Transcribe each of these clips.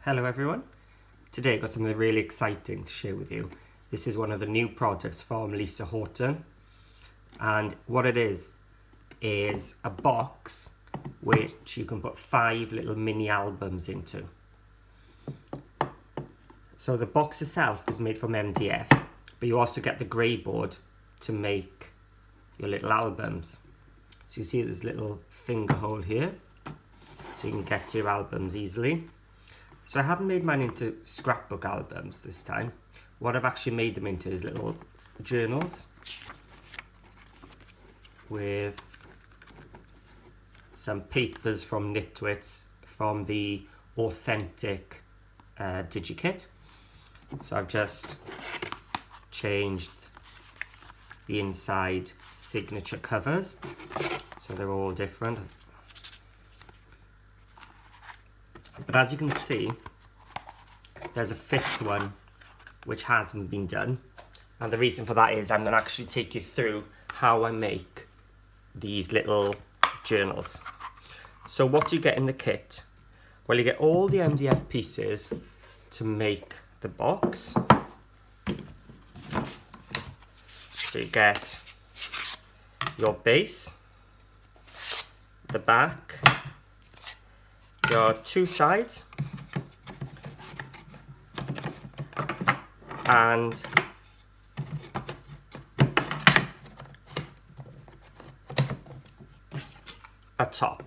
Hello everyone. Today I've got something really exciting to share with you. This is one of the new projects from Lisa Horton, and what it is a box which you can put 5 little mini albums into. So the box itself is made from MDF, but you also get the grey board to make your little albums. So you see this little finger hole here, so you can get to your albums easily. So I haven't made mine into scrapbook albums this time. What I've actually made them into is little journals with some papers from Nitwits from the authentic digi kit. So I've just changed the inside signature covers, so they're all different. But as you can see, there's a 5th one which hasn't been done, and the reason for that is I'm going to actually take you through how I make these little journals. So what do you get in the kit? Well, you get all the MDF pieces to make the box. So you get your base, the back, your 2 sides, and a top.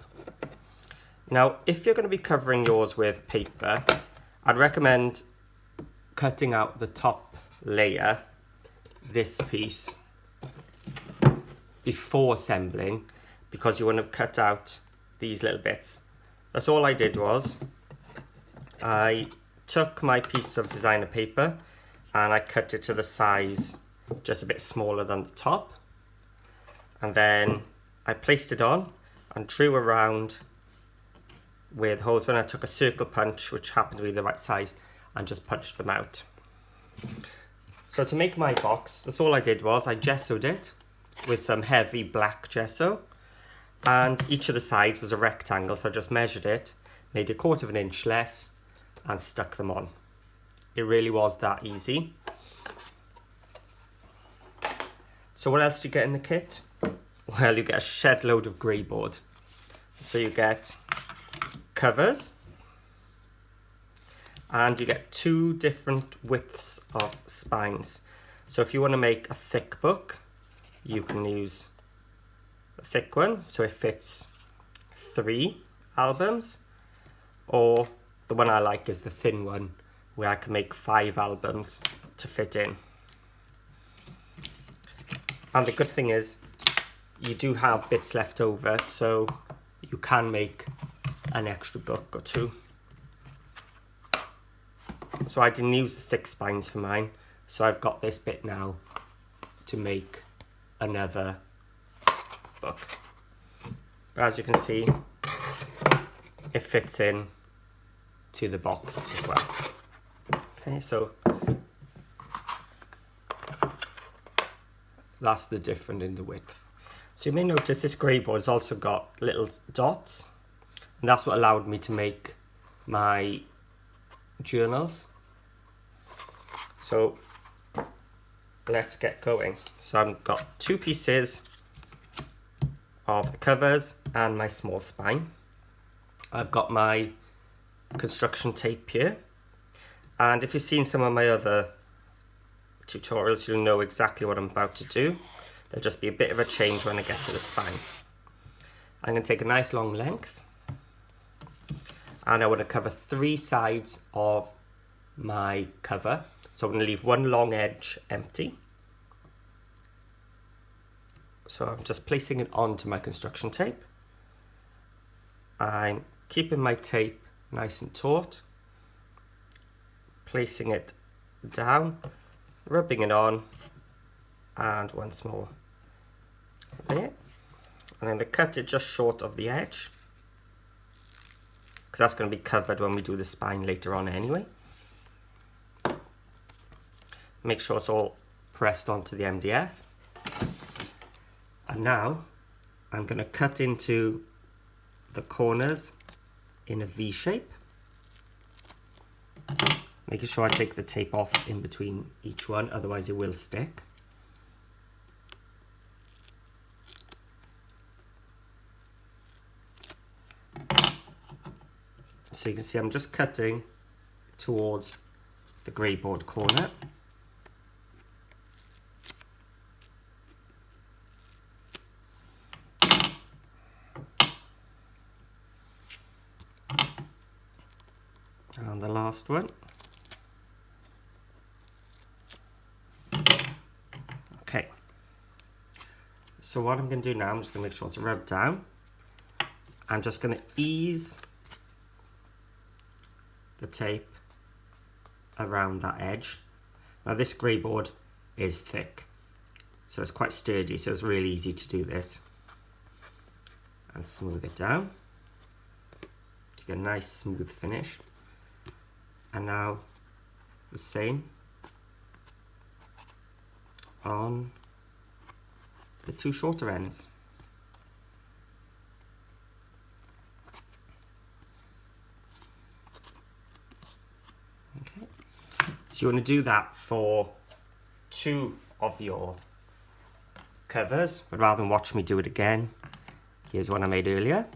Now, if you're going to be covering yours with paper, I'd recommend cutting out the top layer, this piece, before assembling, because you want to cut out these little bits. That's all I did was, I took my piece of designer paper and I cut it to the size just a bit smaller than the top. And then I placed it on and drew around with holes. When I took a circle punch, which happened to be the right size, and just punched them out. So to make my box, that's all I did was I gessoed it with some heavy black gesso. And each of the sides was a rectangle, so I just measured it, made a 1/4 inch less, and stuck them on. It really was that easy. So what else do you get in the kit? Well, you get a shed load of grey board. So you get covers, and you get 2 different widths of spines. So if you want to make a thick book, you can use a thick one, so it fits 3 albums, or the one I like is the thin one, where I can make 5 albums to fit in. And the good thing is, you do have bits left over, so you can make an extra book or 2. So I didn't use the thick spines for mine, so I've got this bit now to make another book. But as you can see, it fits in to the box as well. Okay, so that's the difference in the width. So you may notice this grey board has also got little dots, and that's what allowed me to make my journals. So let's get going. So I've got 2 pieces of the covers and my small spine. I've got my construction tape here, and if you've seen some of my other tutorials, you'll know exactly what I'm about to do. There'll just be a bit of a change when I get to the spine. I'm going to take a nice long length, and I want to cover 3 sides of my cover. So I'm going to leave 1 long edge empty. So I'm just placing it onto my construction tape. I'm keeping my tape nice and taut, placing it down, rubbing it on, and once more there. I'm going to cut it just short of the edge, because that's going to be covered when we do the spine later on anyway. Make sure it's all pressed onto the MDF. And now I'm going to cut into the corners in a V shape. Making sure I take the tape off in between each one, otherwise it will stick. So you can see I'm just cutting towards the grey board corner. And the last one. Okay. So what I'm going to do now, I'm just going to make sure it's rubbed down. I'm just going to ease the tape around that edge. Now this grey board is thick, so it's quite sturdy, so it's really easy to do this. And smooth it down to get a nice smooth finish. And now the same on the two shorter ends. Okay, so you want to do that for two of your covers, but rather than watch me do it again, here's one I made earlier.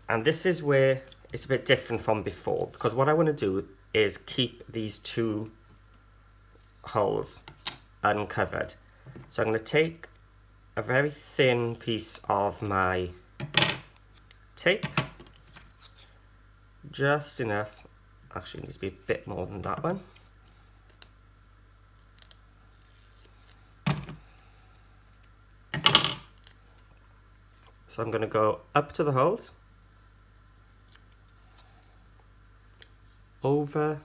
And this is where it's a bit different from before, because what I want to do is keep these two holes uncovered. So I'm going to take a very thin piece of my tape, just enough, actually it needs to be a bit more than that one. So I'm going to go up to the holes, over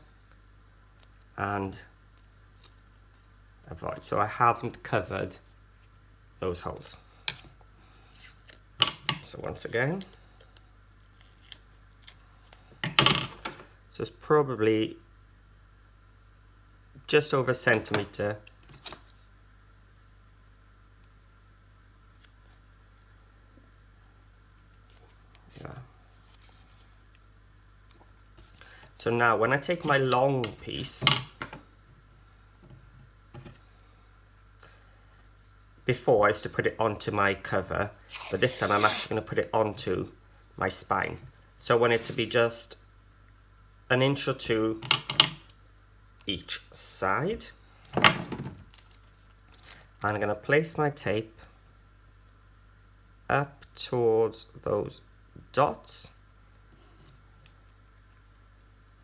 and avoid. So I haven't covered those holes. So once again, so it's probably just over a centimetre So now when I take my long piece, before I used to put it onto my cover, but this time I'm actually going to put it onto my spine. So I want it to be just an inch or two each side. I'm going to place my tape up towards those dots,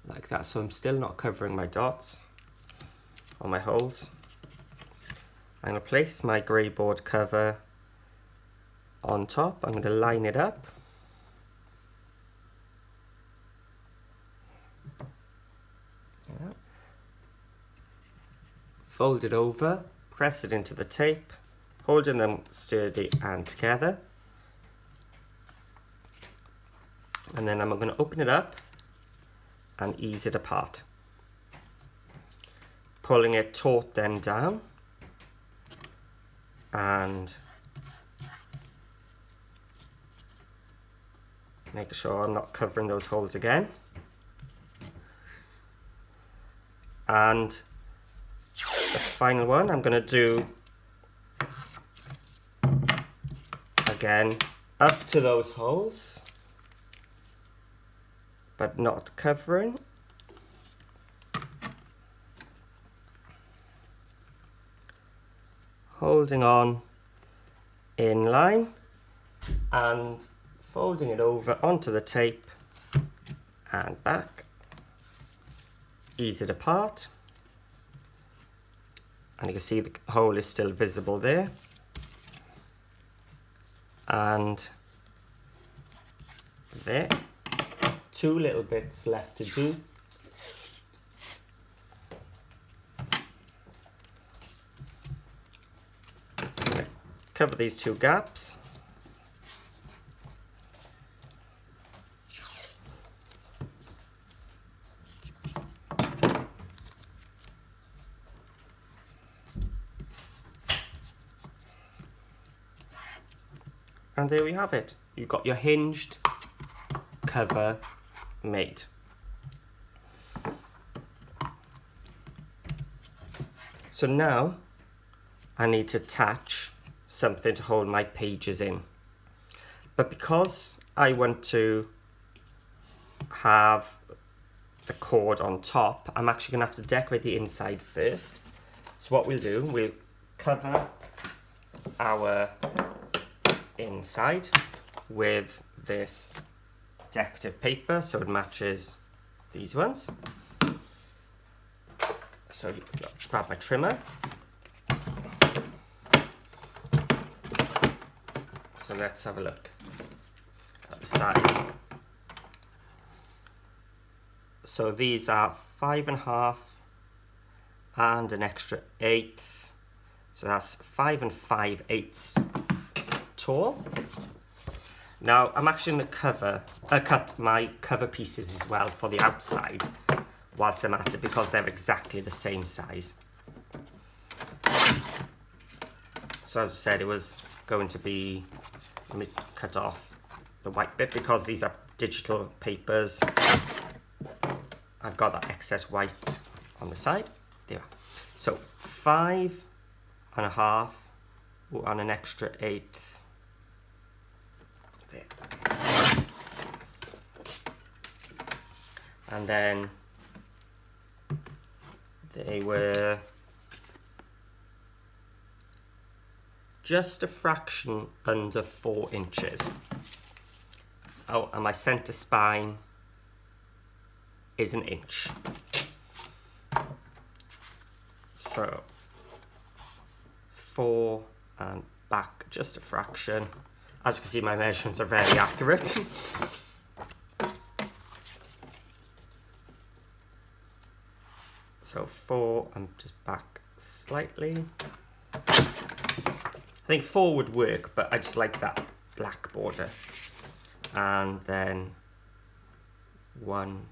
like that, so I'm still not covering my dots or my holes. I'm going to place my grey board cover on top. I'm going to line it up. Yeah. Fold it over, press it into the tape, holding them sturdy and together. And then I'm going to open it up and ease it apart, pulling it taut then down, and making sure I'm not covering those holes again. And the final one I'm going to do again up to those holes, but not covering. Holding on in line and folding it over onto the tape and back. Ease it apart. And you can see the hole is still visible there. And there. Two little bits left to do. Cover these two gaps. And there we have it. You've got your hinged cover made. So now I need to attach something to hold my pages in. But because I want to have the cord on top, I'm actually going to have to decorate the inside first. So what we'll do, we'll cover our inside with this decorative paper so it matches these ones. So grab my trimmer. So let's have a look at the size. So these are 5.5 and an extra 1/8. So that's 5 5/8 tall. Now I'm actually going to cut my cover pieces as well for the outside whilst I'm at it, because they're exactly the same size. So as I said, it was going to be, let me cut off the white bit because these are digital papers. I've got that excess white on the side. There. So 5.5 and an extra 1/8. There. And then they were just a fraction under 4 inches. Oh, and my centre spine is 1 inch. So 4 and back just a fraction. As you can see, my measurements are very accurate. So 4 and just back slightly. I think 4 would work, but I just like that black border. And then 1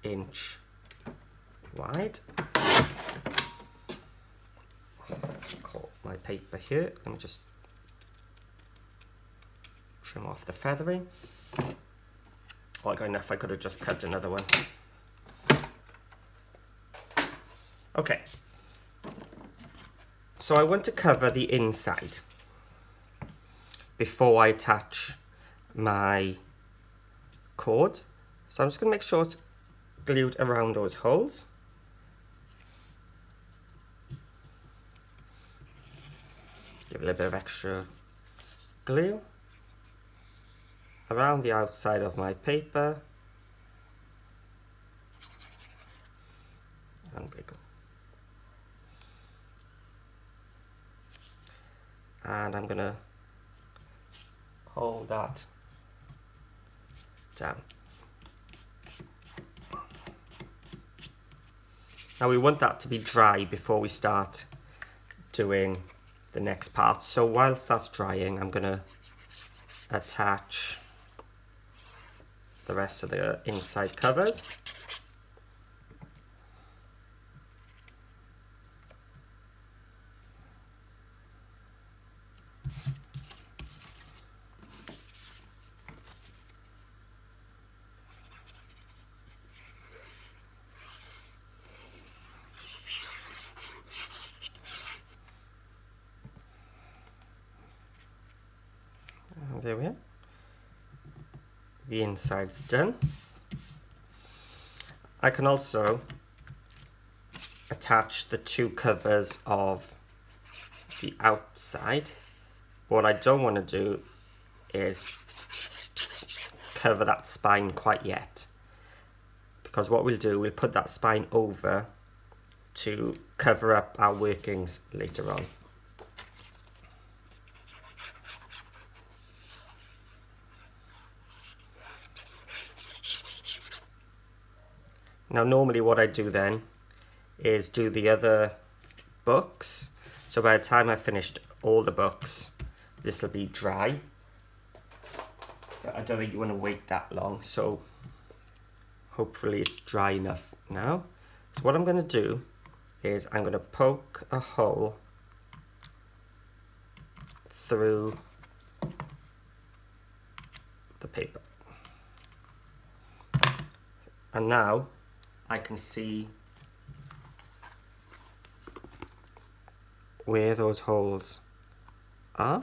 inch wide. Let's cut my paper here. Let me just trim off the feathering. Oh, I got enough. I could have just cut another one. Okay. So I want to cover the inside before I attach my cord. So I'm just going to make sure it's glued around those holes. Give it a little bit of extra glue around the outside of my paper. And wiggle. And I'm going to hold that down. Now we want that to be dry before we start doing the next part. So whilst that's drying, I'm going to attach the rest of the inside covers. There we are. The inside's done. I can also attach the 2 covers of the outside. What I don't want to do is cover that spine quite yet, because what we'll do, we'll put that spine over to cover up our workings later on. Now normally what I do then is do the other books. So by the time I finished all the books, this will be dry. But I don't think you want to wait that long, so hopefully it's dry enough now. So what I'm going to do is I'm going to poke a hole through the paper. And now I can see where those holes are.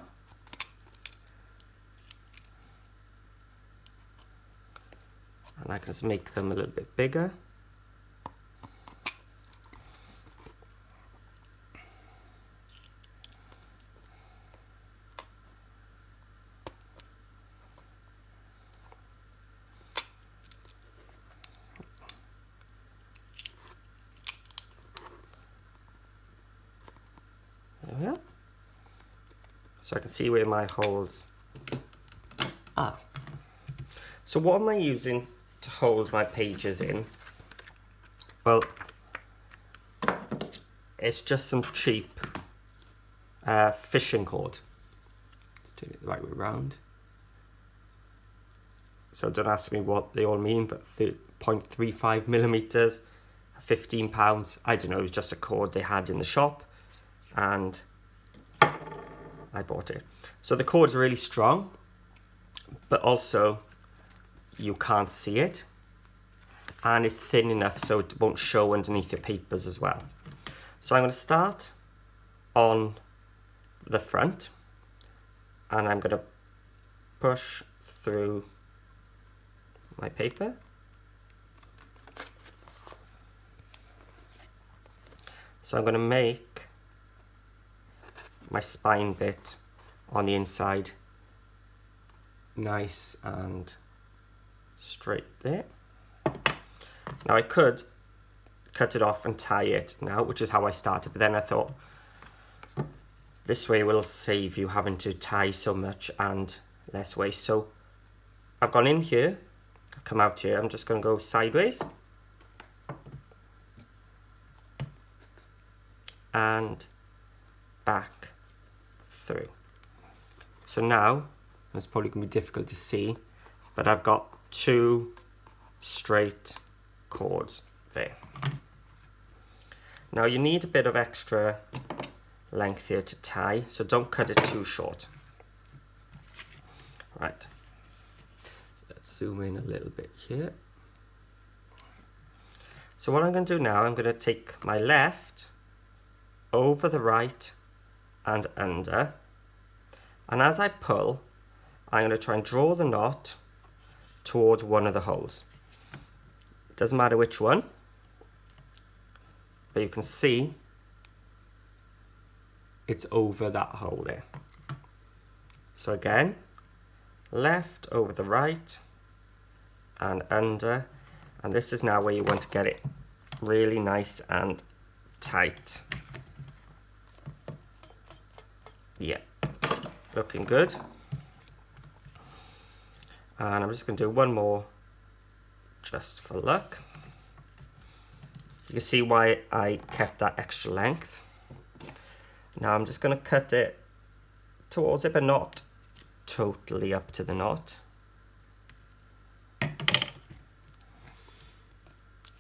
And I can just make them a little bit bigger. There we are. So I can see where my holes are. So what am I using to hold my pages in? Well, it's just some cheap fishing cord. Let's turn it the right way around. So don't ask me what they all mean, but 0.35 millimeters, £15. I don't know, it was just a cord they had in the shop and I bought it. So the cord's really strong, but also you can't see it, and it's thin enough so it won't show underneath your papers as well. So I'm going to start on the front and I'm going to push through my paper. So I'm going to make my spine bit on the inside nice and straight there. Now I could cut it off and tie it now, which is how I started, but then I thought this way will save you having to tie so much and less waste. So I've gone in here, I've come out here, I'm just going to go sideways and back through. So now, it's probably going to be difficult to see, but I've got 2 straight cords there. Now you need a bit of extra length here to tie, so don't cut it too short. Right, let's zoom in a little bit here. So what I'm going to do now, I'm going to take my left over the right and under, and as I pull, I'm going to try and draw the knot towards one of the holes. It doesn't matter which one, but you can see it's over that hole there. So again, left over the right and under, and this is now where you want to get it really nice and tight. Yeah, looking good. And I'm just going to do one more just for luck. You can see why I kept that extra length. Now I'm just going to cut it towards it, but not totally up to the knot.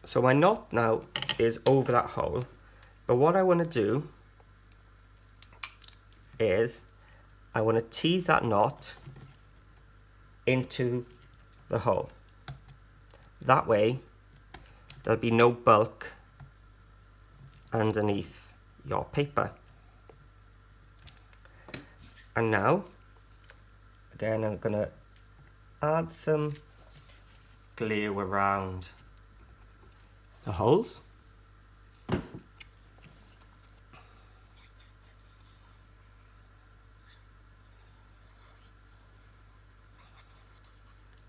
So my knot now is over that hole, but what I want to do is I want to tease that knot into the hole. That way there'll be no bulk underneath your paper. And now again I'm going to add some glue around the holes.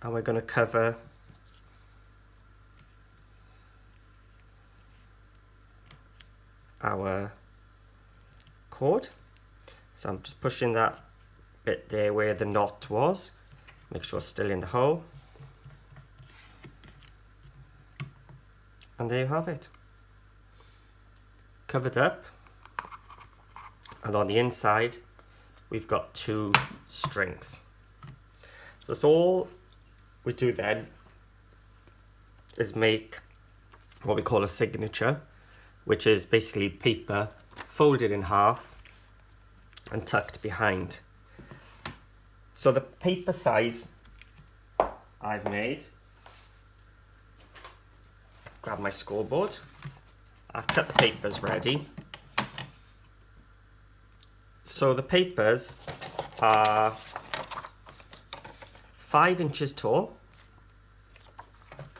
And we're going to cover our cord. So I'm just pushing that bit there where the knot was. Make sure it's still in the hole. And there you have it. Covered up. And on the inside, we've got 2 strings. So that's all we do then is make what we call a signature, which is basically paper folded in half and tucked behind. So the paper size I've made, grab my scoreboard, I've cut the papers ready, So the papers are 5 inches tall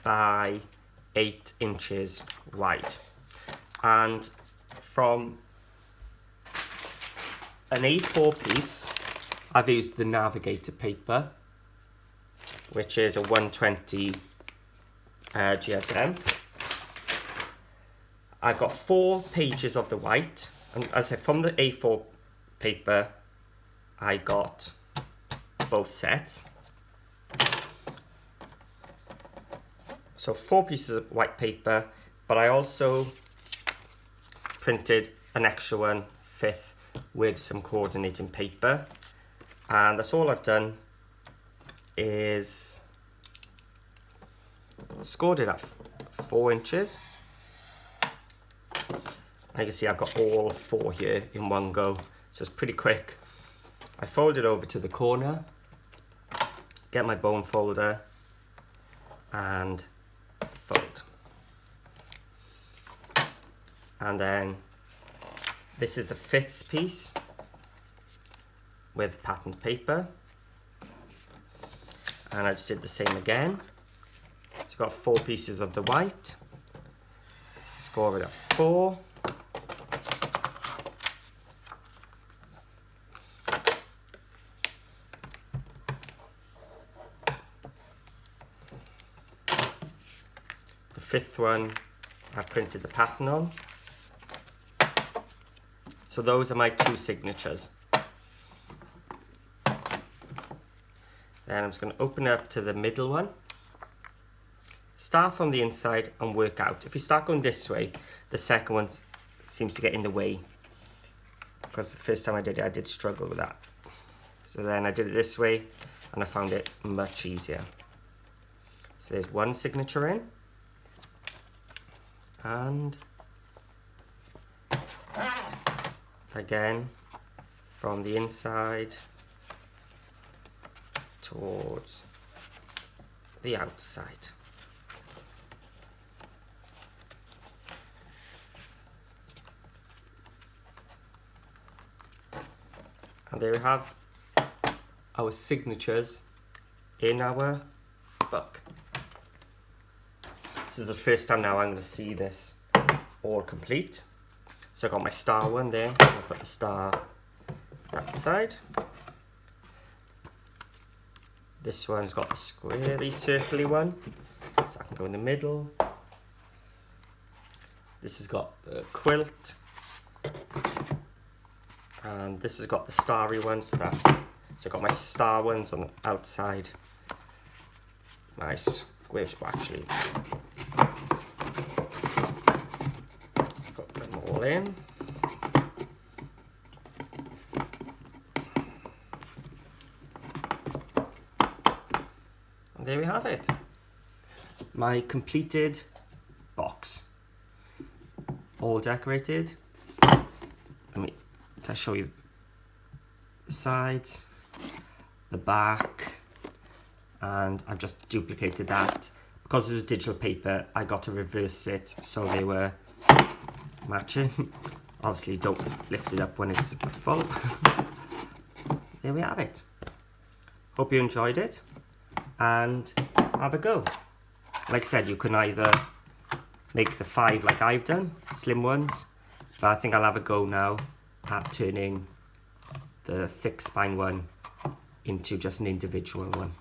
by 8 inches wide, and from an A4 piece I've used the Navigator paper, which is a 120 GSM. I've got 4 pages of the white, and as I said, from the A4 paper I got both sets. So 4 pieces of white paper, but I also printed an extra one, 5th, with some coordinating paper. And that's all I've done is scored it at 4 inches. And you can see I've got all 4 here in one go, so it's pretty quick. I fold it over to the corner, get my bone folder, and fold. And then this is the 5th piece with patterned paper, and I just did the same again. So I've got 4 pieces of the white, score it at 4. The 5th one I printed the pattern on. So those are my 2 signatures. Then I'm just going to open it up to the middle one. Start from the inside and work out. If you start going this way, the second one seems to get in the way, because the first time I did it, I did struggle with that. So then I did it this way and I found it much easier. So there's one signature in, and again from the inside towards the outside. And there we have our signatures in our book. So the first time now I'm going to see this all complete. So I got my star one there, I'll put the star that side. This one's got the squarey, circly one, so I can go in the middle. This has got the quilt, and this has got the starry one, so I've got my star ones on the outside. My squares, actually, put them all in. And there we have it. My completed box. All decorated. I'll show you the sides, the back, and I've just duplicated that. Because it was digital paper, I got to reverse it so they were matching. Obviously don't lift it up when it's full. There we have it. Hope you enjoyed it and have a go. Like I said, you can either make the 5 like I've done, slim ones, but I think I'll have a go now at turning the thick spine one into just an individual one.